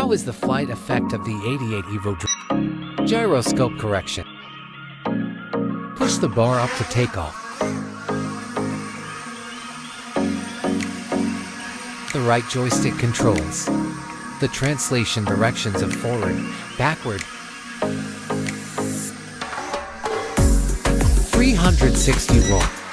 How is the flight effect of the E88 EVO drone? Gyroscope correction. Push the bar up to takeoff. The right joystick controls the translation directions of forward, backward, 360 roll.